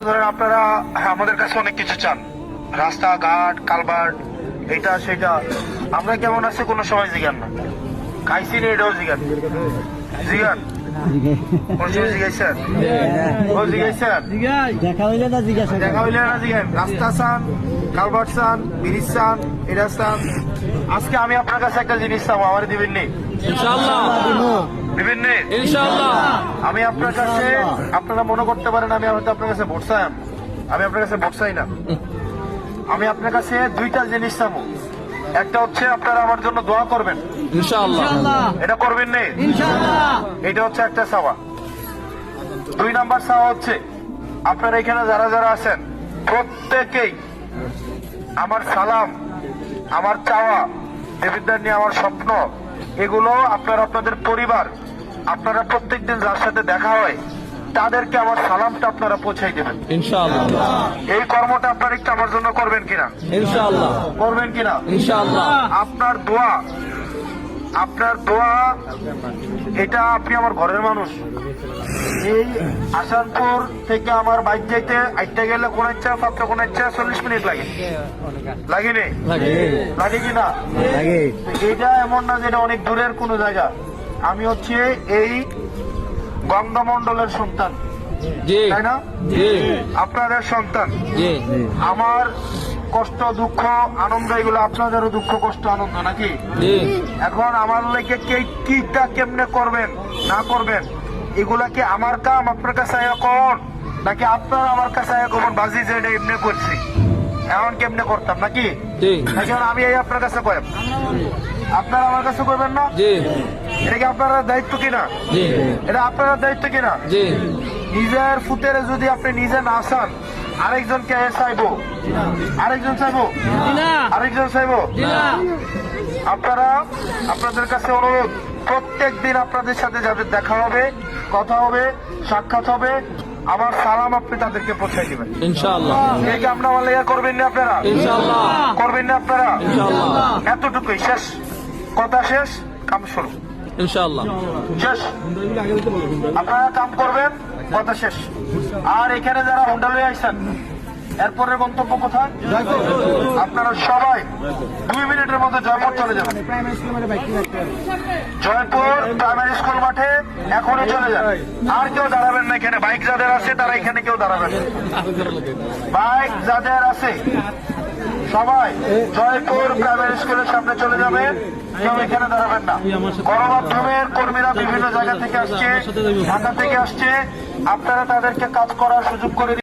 ধরেন আপনারা আমাদের কাছে অনেক কিছু চান, রাস্তাঘাট, কালভার্ট, এটা সেটা। আমরা কেমন আছে কোনো সময় জিজ্ঞান না, খাইছি না এটাও জিজ্ঞান জিজ্ঞান কোন সময় জিজ্ঞাসেন জিজ্ঞাসেন দেখা হইলে না জিজ্ঞাসা দেখা হইলে না জিজ্ঞান। রাস্তা চান, কালভার্ট চান, ব্রিজ চান, এটা চান। আজকে আমি আপনার কাছে একটা জিনিস চাবো, আমার দিবেন নি? ইনশাআল্লাহ দিবেন নি? ইনশাআল্লাহ। আমি আপনার কাছে, আপনারা মনে করতে পারেন আমি হয়তো আপনার কাছে ভোট চাই, আমি আপনার কাছে ভোট চাই না। আমি আপনার কাছে দুইটা জিনিস চাবো। একটা হচ্ছে আপনারা আমার জন্য দোয়া করবেন, ইনশাআল্লাহ। এটা করবেন নি? ইনশাআল্লাহ। এটা হচ্ছে একটা চাওয়া। 2 নাম্বার চাওয়া হচ্ছে আপনারা এখানে যারা যারা আছেন প্রত্যেকেই আমার সালাম, আমার চাওয়া, দেবিদ্বার নিয়ে আমার স্বপ্ন, এগুলো আপনারা আপনাদের পরিবার, আপনারা প্রত্যেকদিন যার সাথে দেখা হয় তাদেরকে আমার সালামটা আপনারা পৌঁছাই দেবেন ইনশাআল্লাহ। এই কর্মটা আপনারা একটু আমার জন্য করবেন কিনা? ইনশাআল্লাহ করবেন কিনা? ইনশাআল্লাহ। আপনার দোয়া, আপনার দোয়া, এটা আপনি আমার ঘরের মানুষ। এই আসানপুর থেকে আমার বাইক যাইতে আইতে গেলে কোন ইচ্ছা পাত্র কোন ইচ্ছা 40 মিনিট লাগে, লাগেনি? লাগে কিনা? এটা এমন না যেটা অনেক দূরের কোন জায়গা। আমি হচ্ছে এই গঙ্গামন্ডলের সন্তান, জি তাই না? জি আপনাদের সন্তান। জি আমার কষ্ট, দুঃখ, আনন্দ, এগুলো আপনাদেরও দুঃখ, কষ্ট, আনন্দ নাকি? জি। এখন আমার লেগে কিটা কেমনে করবেন না করবেন, এগুলা কি আমার কাম আপনার কাছে এখন, নাকি আপনারা আমার কাছে এখন বাজি যে এটা এমনি করছি এখন কেমনে করতাম নাকি? জি এখন আমি এই আপনার কাছে করেন, আপনারা আমার কাছে করবেন না? জি এটা কি আপনার দায়িত্ব কিনা? জি এটা আপনার দায়িত্ব কিনা? জি। নিজের ফুটেরে যদি আপনি নিজে না চান, আরেকজনকে চাইবো, আরেকজন চাইবো, আরেকজন চাইবো। আপনারা, আপনাদের কাছে অনুরোধ, প্রত্যেক দিন আপনাদের সাথে যাদের দেখা হবে, কথা হবে, সাক্ষাৎ হবে, আমার সালাম আপনি তাদেরকে পৌঁছাই দিবেন ইনশাআল্লাহ। এই কামনা বলে করবেন না আপনারা? ইনশাআল্লাহ করবেন না আপনারা? ইনশাআল্লাহ। এতটুকুই, শেষ কথা, শেষ, কাম শুরু, ইনশাআল্লাহ। শেষ। আপনারা কাম করবেন, কথা শেষ। আর এখানে যারা হুন্ডা লয়ে আইছেন, এরপরের গন্তব্য কোথায়? আপনারা সবাই 2 মিনিটের মধ্যে জয়পুর চলে যাবেন। জয়পুর প্রাইমারি স্কুল মাঠে এখনই চলে যান। আর কেউ দাঁড়াবেন না এখানে, বাইক যাদের আছে তারা এখানে কেউ দাঁড়াবেন না। বাইক যাদের আছে সবাই জয়পুর প্রাইমারি স্কুলের সামনে চলে যাবেন, কেউ এখানে দাঁড়াবেন না। গণমাধ্যমের কর্মীরা বিভিন্ন জায়গা থেকে আসছে, ঢাকা থেকে আসছে, আপনারা তাদেরকে কাজ করার সুযোগ করে